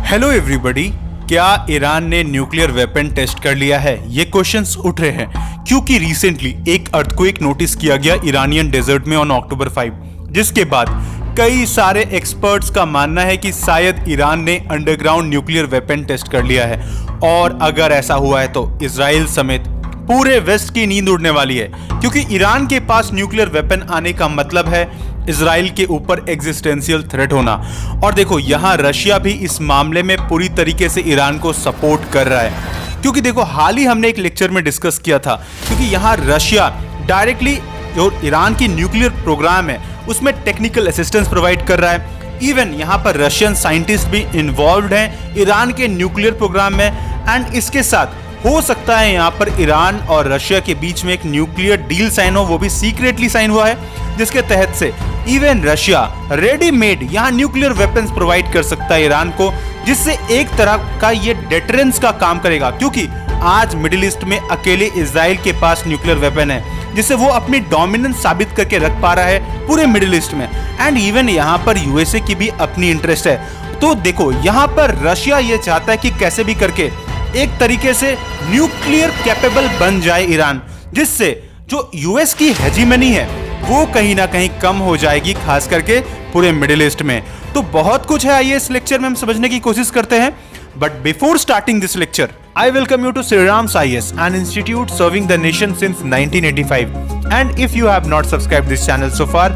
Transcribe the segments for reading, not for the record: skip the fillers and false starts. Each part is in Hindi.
हेलो एवरीबॉडी, क्या ईरान ने न्यूक्लियर वेपन टेस्ट कर लिया है? ये क्वेश्चंस उठ रहे हैं क्योंकि रिसेंटली एक अर्थक्वेक नोटिस किया गया ईरानियन डेजर्ट में ऑन अक्टूबर 5, जिसके बाद कई सारे एक्सपर्ट्स का मानना है कि शायद ईरान ने अंडरग्राउंड न्यूक्लियर वेपन टेस्ट कर लिया है। और अगर ऐसा हुआ है तो इजराइल समेत पूरे वेस्ट की नींद उड़ने वाली है, क्योंकि ईरान के पास न्यूक्लियर वेपन आने का मतलब है इजराइल के ऊपर एग्जिस्टेंशियल थ्रेट होना। और देखो, यहाँ रशिया भी इस मामले में पूरी तरीके से ईरान को सपोर्ट कर रहा है, क्योंकि देखो हाल ही हमने एक लेक्चर में डिस्कस किया था, क्योंकि यहाँ रशिया डायरेक्टली जो ईरान की न्यूक्लियर प्रोग्राम है उसमें टेक्निकल असिस्टेंस प्रोवाइड कर रहा है। इवन यहाँ पर रशियन साइंटिस्ट भी इन्वॉल्व हैं ईरान के न्यूक्लियर प्रोग्राम में। एंड इसके साथ हो सकता है यहाँ पर ईरान और रशिया के बीच में एक न्यूक्लियर डील साइन हो, वो भी सीक्रेटली साइन हुआ है, जिसके तहत से इवन रशिया रेडीमेड यहाँ न्यूक्लियर वेपन्स प्रोवाइड कर सकता है ईरान को, जिससे एक तरह का ये डेटरेंस का काम करेगा। क्योंकि आज मिडिल ईस्ट में अकेले इजराइल के पास न्यूक्लियर वेपन है, जिससे वो अपनी डोमिनेंस साबित करके रख पा रहा है पूरे मिडिल ईस्ट में। एंड इवन यहाँ पर यूएसए की भी अपनी इंटरेस्ट है। तो देखो, यहाँ पर रशिया ये चाहता है कि कैसे भी करके एक तरीके से न्यूक्लियर कैपेबल बन जाए ईरान, जिससे जो यूएस की हेजीमनी है वो कहीं ना कहीं कम हो जाएगी, खास करके पूरे मिडिल ईस्ट में। तो बहुत कुछ है, आइए इस लेक्चर में हम समझने की कोशिश करते हैं। But before starting this lecture, I welcome you to Srirams IAS, an institute serving the nation since 1985. And if you have not subscribed this channel so far,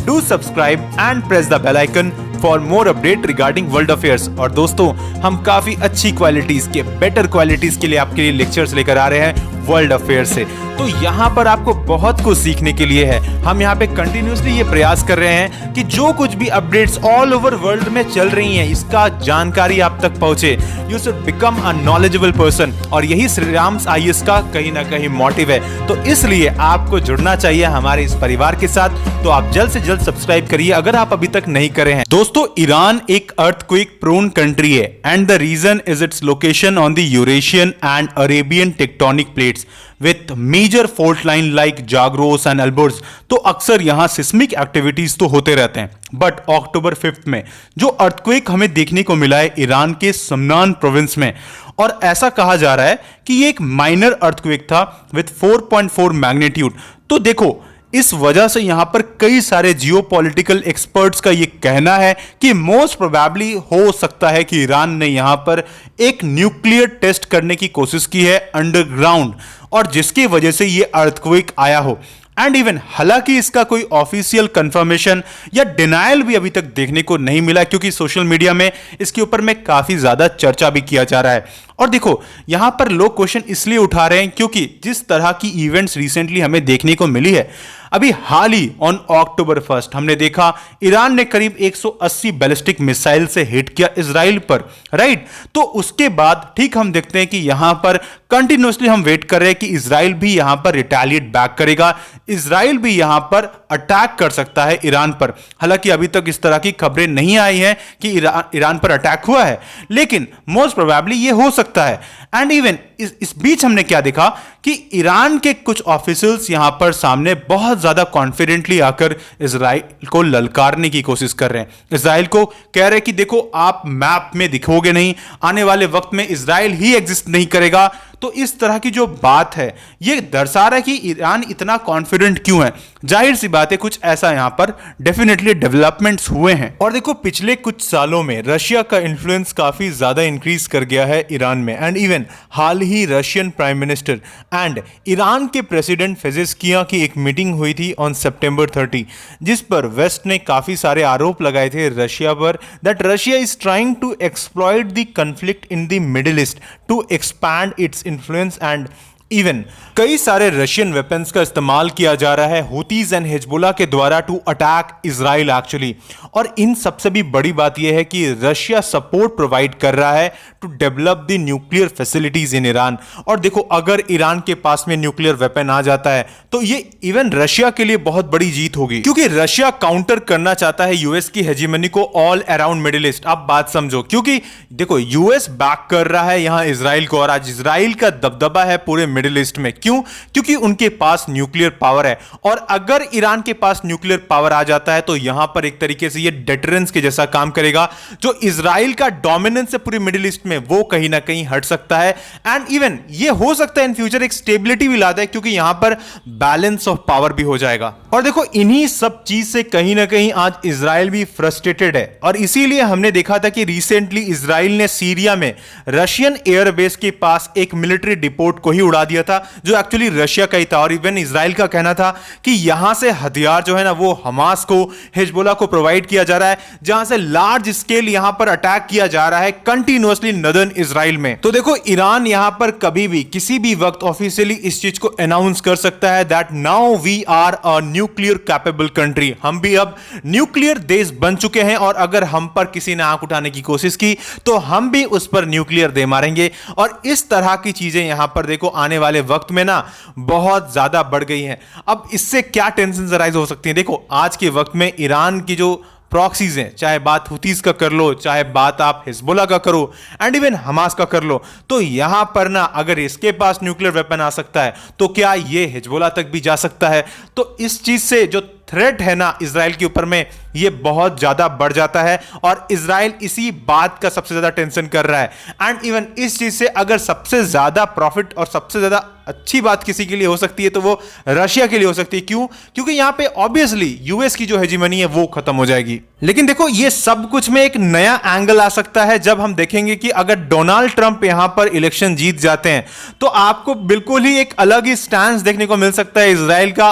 do subscribe and press the bell icon for more update regarding world affairs। और दोस्तों, हम काफी अच्छी क्वालिटीज के, बेटर क्वालिटीज के लिए आपके लिए लेक्चर्स लेकर आ रहे हैं वर्ल्ड अफेयर से। तो यहाँ पर आपको बहुत कुछ सीखने के लिए है। हम यहाँ पे कंटिन्यूसली ये प्रयास कर रहे हैं कि जो कुछ भी अपडेट्स ऑल ओवर वर्ल्ड में चल रही हैं, इसका जानकारी आप तक पहुंचे। You should become a knowledgeable person, और यही श्रीराम्स आईएएस का कहीं ना कहीं मोटिव है। तो इसलिए आपको जुड़ना चाहिए हमारे इस परिवार के साथ। तो आप जल्द से जल्द सब्सक्राइब करिए अगर आप अभी तक नहीं करे हैं। दोस्तों, ईरान एक अर्थक्वेक प्रोन कंट्री है, and the reason is its location on the Eurasian and Arabian tectonic plates with major fault line like Zagros and Alborz. तो अक्सर यहां सिस्मिक एक्टिविटीज तो होते रहते हैं, बट अक्टूबर 5 में जो अर्थक्वेक हमें देखने को मिला है ईरान के समनान प्रोविंस में, और ऐसा कहा जा रहा है कि ये एक माइनर अर्थक्वेक था विथ 4.4 मैग्नीट्यूड। तो देखो, इस वजह से यहां पर कई सारे जियोपॉलिटिकल एक्सपर्ट्स का यह कहना है कि मोस्ट प्रोबेबली हो सकता है कि ईरान ने यहां पर एक न्यूक्लियर टेस्ट करने की कोशिश की है अंडरग्राउंड, और जिसकी वजह से यह अर्थक्वेक आया हो। एंड इवन हालांकि इसका कोई ऑफिशियल कंफर्मेशन या डिनायल भी अभी तक देखने को नहीं मिला, क्योंकि सोशल मीडिया में इसके ऊपर में काफी ज्यादा चर्चा भी किया जा रहा है। और देखो, यहां पर लोग क्वेश्चन इसलिए उठा रहे हैं क्योंकि जिस तरह की इवेंट्स रिसेंटली हमें देखने को मिली है, अभी हाल ही ऑन अक्टूबर 1 हमने देखा ईरान ने करीब 180 बैलिस्टिक मिसाइल से हिट किया इजराइल पर, राइट। तो उसके बाद ठीक हम देखते हैं कि यहां पर कंटिन्यूसली हम वेट कर रहे हैं कि इजराइल भी यहां पर रिटेलिएट बैक करेगा, इजराइल भी यहां पर अटैक कर सकता है ईरान पर। हालांकि अभी तक इस तरह की खबरें नहीं आई हैं कि ईरान पर अटैक हुआ है, लेकिन मोस्ट प्रोबेबली ये हो सकता है। एंड इवन इस बीच हमने क्या देखा कि ईरान के कुछ ऑफिशियल्स यहां पर सामने बहुत ज्यादा कॉन्फिडेंटली आकर इजराइल को ललकारने की कोशिश कर रहे हैं। इजराइल को कह रहे हैं कि देखो, आप मैप में दिखोगे नहीं, आने वाले वक्त में इजराइल ही एग्जिस्ट नहीं करेगा। तो इस तरह की जो बात है, ये दर्शा रहा है कि ईरान इतना कॉन्फिडेंट क्यों है। जाहिर सी बात है, कुछ ऐसा यहां पर डेफिनेटली डेवलपमेंट्स हुए हैं। और देखो, पिछले कुछ सालों में रशिया का इन्फ्लुएंस काफी ज्यादा इंक्रीज कर गया है ईरान में। And even hall he Russian prime minister and Iran के प्रेसिडेंट पेजेश्कियां की एक मीटिंग हुई थी ऑन सितंबर 30, जिस पर वेस्ट ने काफी सारे आरोप लगाए थे रशिया पर, that Russia is trying to exploit the conflict in the Middle East to expand its influence. And even कई सारे रशियन वेपन्स का इस्तेमाल किया जा रहा है हुतीज एंड हिजबुल्लाह के द्वारा टू अटैक इजराइल एक्चुअली। और इन सबसे भी बड़ी बात यह है कि रशिया सपोर्ट प्रोवाइड कर रहा है to develop the nuclear facilities in Iran. और देखो, अगर ईरान के पास में न्यूक्लियर वेपन आ जाता है तो ये इवन रशिया के लिए बहुत बड़ी जीत होगी, क्योंकि रशिया काउंटर करना चाहता है यूएस की हेजीमनी को ऑल अराउंड मिडिल ईस्ट। आप बात समझो, क्योंकि देखो, यूएस बैक कर रहा है यहां इजराइल को, और आज इजराइल का दबदबा है पूरे मिडिल ईस्ट में। क्यों? क्योंकि उनके पास न्यूक्लियर पावर है, और अगर ईरान के पास न्यूक्लियर पावर आ जाता है तो यहां पर एक तरीके से ये डेटरेंस के जैसा काम करेगा। जो इजराइल का डोमिनेंस है पूरी मिडिल ईस्ट में, वो कहीं ना कहीं हट सकता है, एंड इवन ये हो सकता है इन फ्यूचर एक स्टेबिलिटी भी लाता है, क्योंकि यहां पर बैलेंस ऑफ पावर भी हो जाएगा। और देखो, इन्हीं सब चीज से कहीं ना कहीं आज इजराइल भी फ्रस्ट्रेटेड है, और इसीलिए हमने देखा था कि रिसेंटली इजराइल ने सीरिया में रशियन एयरबेस के पास एक मिलिट्री डिपोट को ही उड़ा दिया था, जो एक्चुअली रशिया का ही था। और इवन इजराइल का कहना था कि यहां से हथियार जो है ना वो हमास को, हिजबुल्लाह को प्रोवाइड किया जा रहा है, जहां से लार्ज स्केल यहां पर अटैक किया जा रहा है कंटिन्यूअसली नदर्न इजराइल में। तो देखो, ईरान यहां पर कभी भी किसी भी वक्त ऑफिशियली इस चीज को अनाउंस कर सकता है that now we are a nuclear capable country, हम भी अब न्यूक्लियर देश बन चुके हैं, और अगर हम पर किसी ने आंख उठाने की कोशिश की तो हम भी उस पर न्यूक्लियर दे मारेंगे। और इस तरह की चीजें यहां पर देखो आने वाले वक्त में ना बहुत ज्यादा बढ़ गई हैं। अब इससे क्या टेंशन राइज हो सकती है? देखो, आज के वक्त में ईरान की जो प्रॉक्सीज हैं, चाहे बात हुतीज का कर लो, चाहे बात आप हिजबुल्लाह का करो, एंड इवन हमास का कर लो, तो यहां पर ना अगर इसके पास न्यूक्लियर वेपन आ सकता है तो क्या ये हिजबुल्लाह तक भी जा सकता है? तो इस चीज से जो थ्रेट है ना इजराइल के ऊपर में, ये बहुत ज्यादा बढ़ जाता है, और इजराइल इसी बात का सबसे ज्यादा टेंशन कर रहा है। एंड इवन इस चीज से अगर सबसे ज्यादा प्रॉफिट और सबसे ज्यादा अच्छी बात किसी के लिए हो सकती है तो वो रशिया के लिए हो सकती है। क्यों? क्योंकि यहां पे ऑब्वियसली यूएस की जो हेजीमनी है वो खत्म हो जाएगी। लेकिन देखो, ये सब कुछ में एक नया एंगल आ सकता है जब हम देखेंगे कि अगर डोनाल्ड ट्रंप यहां पर इलेक्शन जीत जाते हैं तो आपको बिल्कुल ही एक अलग ही स्टैंस देखने को मिल सकता है इजराइल का।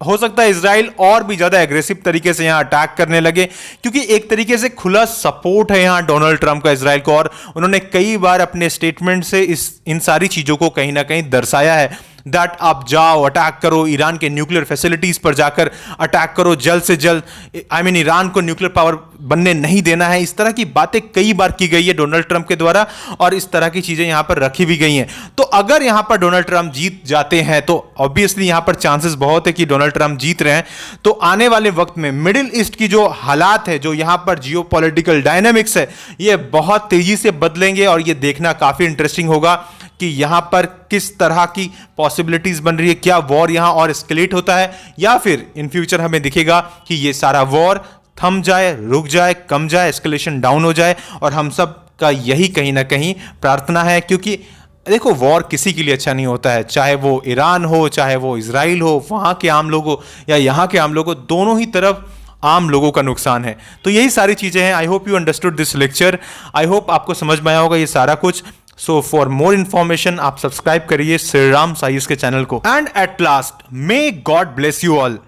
हो सकता है इजराइल और भी ज्यादा एग्रेसिव तरीके से यहां अटैक करने लगे, क्योंकि एक तरीके से खुला सपोर्ट है यहां डोनाल्ड ट्रंप का इजराइल को, और उन्होंने कई बार अपने स्टेटमेंट से इन सारी चीजों को कहीं ना कहीं दर्शाया है दैट आप जाओ, अटैक करो, ईरान के न्यूक्लियर फैसिलिटीज पर जाकर अटैक करो जल्द से जल्द, ईरान को न्यूक्लियर पावर बनने नहीं देना है। इस तरह की बातें कई बार की गई है डोनाल्ड ट्रंप के द्वारा, और इस तरह की चीजें यहां पर रखी भी गई हैं। तो अगर यहां पर डोनाल्ड ट्रंप जीत जाते हैं तो ऑब्वियसली यहां पर चांसेस बहुत है कि डोनाल्ड ट्रंप जीत रहे हैं। तो आने वाले वक्त में मिडिल ईस्ट की जो हालात है, जो यहां पर जियोपॉलिटिकल डायनामिक्स है, ये बहुत तेजी से बदलेंगे, और ये देखना काफी इंटरेस्टिंग होगा कि यहां पर किस तरह की पॉसिबिलिटीज बन रही है। क्या वॉर यहां और एस्केलेट होता है, या फिर इन फ्यूचर हमें दिखेगा कि ये सारा वॉर थम जाए, रुक जाए, कम जाए, एस्केलेशन डाउन हो जाए। और हम सब का यही कहीं ना कहीं प्रार्थना है, क्योंकि देखो, वॉर किसी के लिए अच्छा नहीं होता है, चाहे वो ईरान हो, चाहे वो इजराइल हो, वहां के आम लोग हो या यहां के आम लोग हो, दोनों ही तरफ आम लोगों का नुकसान है। तो यही सारी चीजें हैं। I hope you understood this lecture. I hope आपको समझ में आया होगा ये सारा कुछ। सो फॉर मोर इन्फॉर्मेशन आप सब्सक्राइब करिए श्रीराम साइंस के चैनल को। And at last, may God bless you all.